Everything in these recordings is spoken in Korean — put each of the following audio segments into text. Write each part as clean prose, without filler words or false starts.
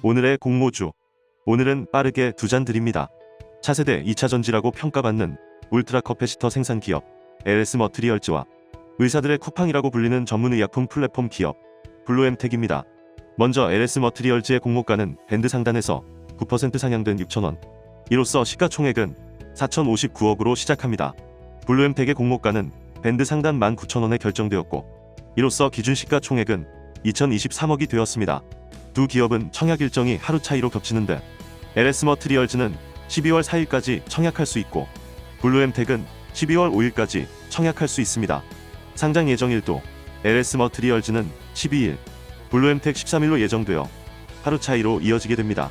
오늘의 공모주. 오늘은 빠르게 두 잔 드립니다. 차세대 2차 전지라고 평가받는 울트라 커패시터 생산 기업 LS 머트리얼즈와 의사들의 쿠팡이라고 불리는 전문 의약품 플랫폼 기업 블루엠텍입니다. 먼저 LS 머트리얼즈의 공모가는 밴드 상단에서 9% 상향된 6,000원. 이로써 시가총액은 4,059억으로 시작합니다. 블루엠텍의 공모가는 밴드 상단 19,000원에 결정되었고, 이로써 기준 시가총액은 2,023억이 되었습니다. 두 기업은 청약 일정이 하루 차이로 겹치는데 LS 머트리얼즈는 12월 4일까지 청약할 수 있고 블루엠텍은 12월 5일까지 청약할 수 있습니다. 상장 예정일도 LS 머트리얼즈는 12일, 블루엠텍 13일로 예정되어 하루 차이로 이어지게 됩니다.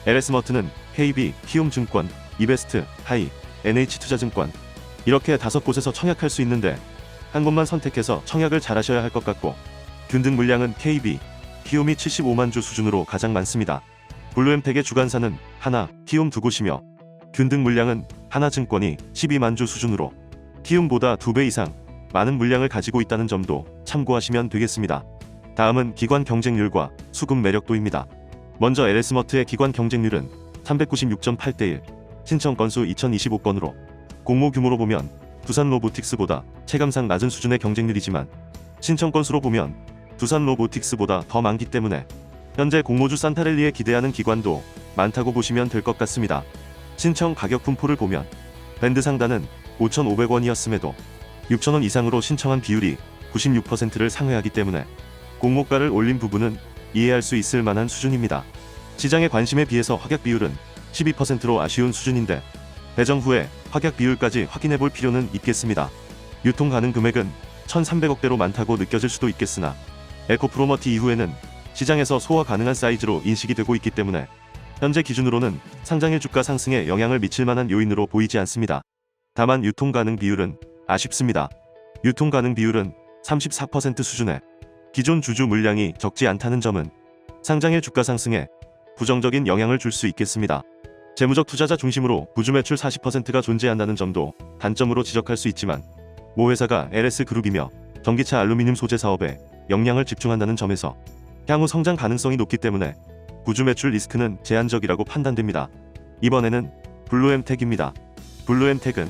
LS 머트는 KB, 키움증권, 이베스트, 하이, NH투자증권 이렇게 5곳에서 청약할 수 있는데 한 곳만 선택해서 청약을 잘하셔야 할 것 같고, 균등 물량은 KB, 키움이 75만 주 수준으로 가장 많습니다. 블루엠텍의 주관사는 하나, 키움 두 곳이며 균등 물량은 하나증권이 12만 주 수준으로 키움보다 2배 이상 많은 물량을 가지고 있다는 점도 참고하시면 되겠습니다. 다음은 기관 경쟁률과 수급 매력도입니다. 먼저 LS머트의 기관 경쟁률은 396.8대1, 신청 건수 2025건으로 공모 규모로 보면 두산 로보틱스보다 체감상 낮은 수준의 경쟁률이지만 신청 건수로 보면 두산 로보틱스보다 더 많기 때문에 현재 공모주 산타랠리에 기대하는 기관도 많다고 보시면 될 것 같습니다. 신청 가격 분포를 보면 밴드 상단은 5,500원이었음에도 6,000원 이상으로 신청한 비율이 96%를 상회하기 때문에 공모가를 올린 부분은 이해할 수 있을 만한 수준입니다. 시장의 관심에 비해서 확약 비율은 12%로 아쉬운 수준인데 배정 후에 확약 비율까지 확인해 볼 필요는 있겠습니다. 유통 가능 금액은 1,300억대로 많다고 느껴질 수도 있겠으나 에코프로머티 이후에는 시장에서 소화 가능한 사이즈로 인식이 되고 있기 때문에 현재 기준으로는 상장일 주가 상승에 영향을 미칠 만한 요인으로 보이지 않습니다. 다만 유통 가능 비율은 아쉽습니다. 유통 가능 비율은 34% 수준에 기존 주주 물량이 적지 않다는 점은 상장일 주가 상승에 부정적인 영향을 줄 수 있겠습니다. 재무적 투자자 중심으로 부주 매출 40%가 존재한다는 점도 단점으로 지적할 수 있지만 모 회사가 LS그룹이며 전기차 알루미늄 소재 사업에 역량을 집중한다는 점에서 향후 성장 가능성이 높기 때문에 부주 매출 리스크는 제한적이라고 판단됩니다. 이번에는 블루엠텍입니다. 블루엠텍은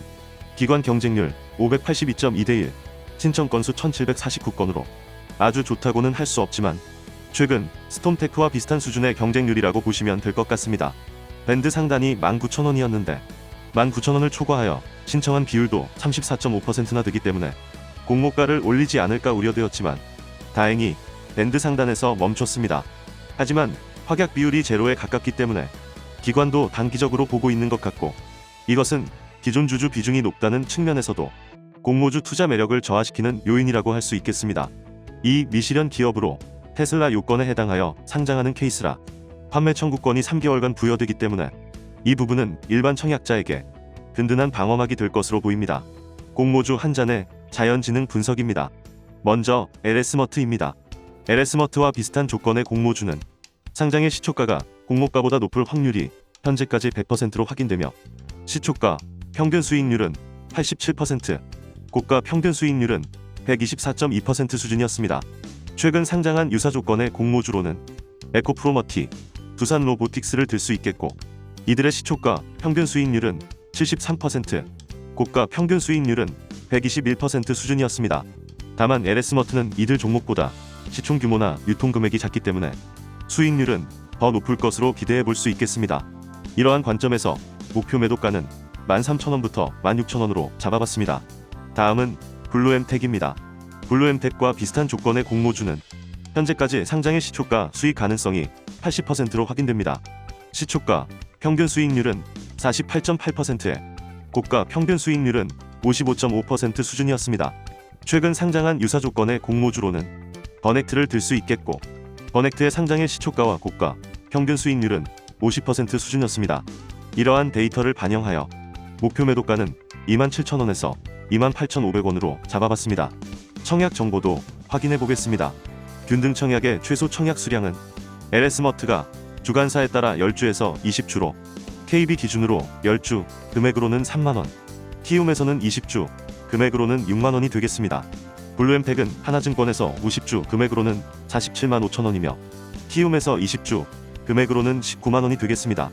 기관 경쟁률 582.2대1, 신청 건수 1,749건으로 아주 좋다고는 할 수 없지만 최근 스톰테크와 비슷한 수준의 경쟁률이라고 보시면 될 것 같습니다. 밴드 상단이 19,000원이었는데 19,000원을 초과하여 신청한 비율도 34.5%나 되기 때문에 공모가를 올리지 않을까 우려되었지만 다행히 밴드 상단에서 멈췄습니다. 하지만 확약 비율이 제로에 가깝기 때문에 기관도 단기적으로 보고 있는 것 같고, 이것은 기존 주주 비중이 높다는 측면에서도 공모주 투자 매력을 저하시키는 요인이라고 할 수 있겠습니다. 이 미실현 기업으로 테슬라 요건에 해당하여 상장하는 케이스라 판매 청구권이 3개월간 부여되기 때문에 이 부분은 일반 청약자에게 든든한 방어막이 될 것으로 보입니다. 공모주 한 잔의 자연지능 분석입니다. 먼저 LS머트입니다. LS머트와 비슷한 조건의 공모주는 상장의 시초가가 공모가보다 높을 확률이 현재까지 100%로 확인되며 시초가 평균 수익률은 87%, 고가 평균 수익률은 124.2% 수준이었습니다. 최근 상장한 유사 조건의 공모주로는 에코프로머티, 두산 로보틱스를 들 수 있겠고, 이들의 시초가 평균 수익률은 73%, 고가 평균 수익률은 121% 수준이었습니다. 다만 LS머트는 이들 종목보다 시총 규모나 유통 금액이 작기 때문에 수익률은 더 높을 것으로 기대해 볼 수 있겠습니다. 이러한 관점에서 목표 매도가는 13,000원부터 16,000원으로 잡아봤습니다. 다음은 블루엠텍입니다. 블루엠텍과 비슷한 조건의 공모주는 현재까지 상장의 시초가 수익 가능성이 80%로 확인됩니다. 시초가 평균 수익률은 48.8%에 고가 평균 수익률은 55.5% 수준이었습니다. 최근 상장한 유사 조건의 공모주로는 버넥트를 들 수 있겠고, 버넥트의 상장의 시초가와 고가 평균 수익률은 50% 수준이었습니다. 이러한 데이터를 반영하여 목표 매도가는 27,000원에서 28,500원으로 잡아봤습니다. 청약 정보도 확인해 보겠습니다. 균등 청약의 최소 청약 수량은 LS머트가 주관사에 따라 10주에서 20주로, KB 기준으로 10주, 금액으로는 3만원, 키움에서는 20주, 금액으로는 6만원이 되겠습니다. 블루엠텍은 하나증권에서 50주, 금액으로는 47만 5천원이며 키움에서 20주, 금액으로는 19만 원이 되겠습니다.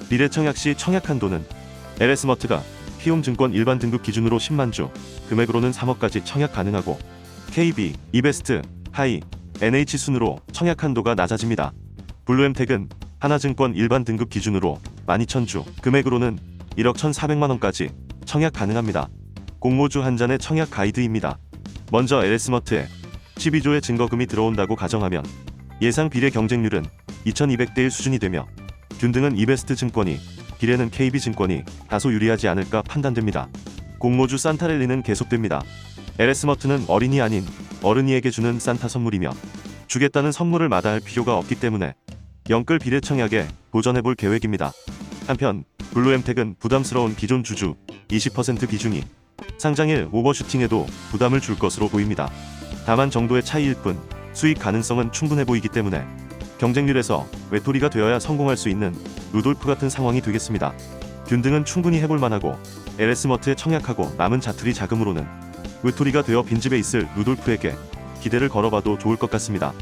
비례청약 시 청약 한도는 LS머트가 키움증권 일반 등급 기준으로 10만 주, 금액으로는 3억까지 청약 가능하고 KB, 이베스트, 하이, NH 순으로 청약 한도가 낮아집니다. 블루엠텍은 하나증권 일반 등급 기준으로 12,000주, 금액으로는 1억 1,400만 원까지 청약 가능합니다. 공모주 한 잔의 청약 가이드입니다. 먼저 LS머트에 12조의 증거금이 들어온다고 가정하면 예상 비례 경쟁률은 2200대 1 수준이 되며 균등은 이베스트 증권이, 비례는 KB증권이 다소 유리하지 않을까 판단됩니다. 공모주 산타랠리는 계속됩니다. LS머트는 어린이 아닌 어른이에게 주는 산타 선물이며 주겠다는 선물을 마다할 필요가 없기 때문에 영끌 비례 청약에 도전해볼 계획입니다. 한편 블루엠텍은 부담스러운 기존 주주 20% 비중이 상장일 오버슈팅에도 부담을 줄 것으로 보입니다. 다만 정도의 차이일 뿐 수익 가능성은 충분해 보이기 때문에 경쟁률에서 외톨이가 되어야 성공할 수 있는 루돌프 같은 상황이 되겠습니다. 균등은 충분히 해볼 만하고 LS머트에 청약하고 남은 자투리 자금으로는 외톨이가 되어 빈집에 있을 루돌프에게 기대를 걸어봐도 좋을 것 같습니다.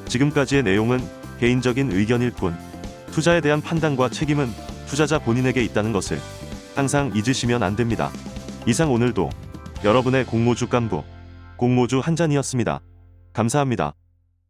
지금까지의 내용은 개인적인 의견일 뿐 투자에 대한 판단과 책임은 투자자 본인에게 있다는 것을 항상 잊으시면 안 됩니다. 이상 오늘도 여러분의 공모주 깐부 공모주 한 잔이었습니다. 감사합니다.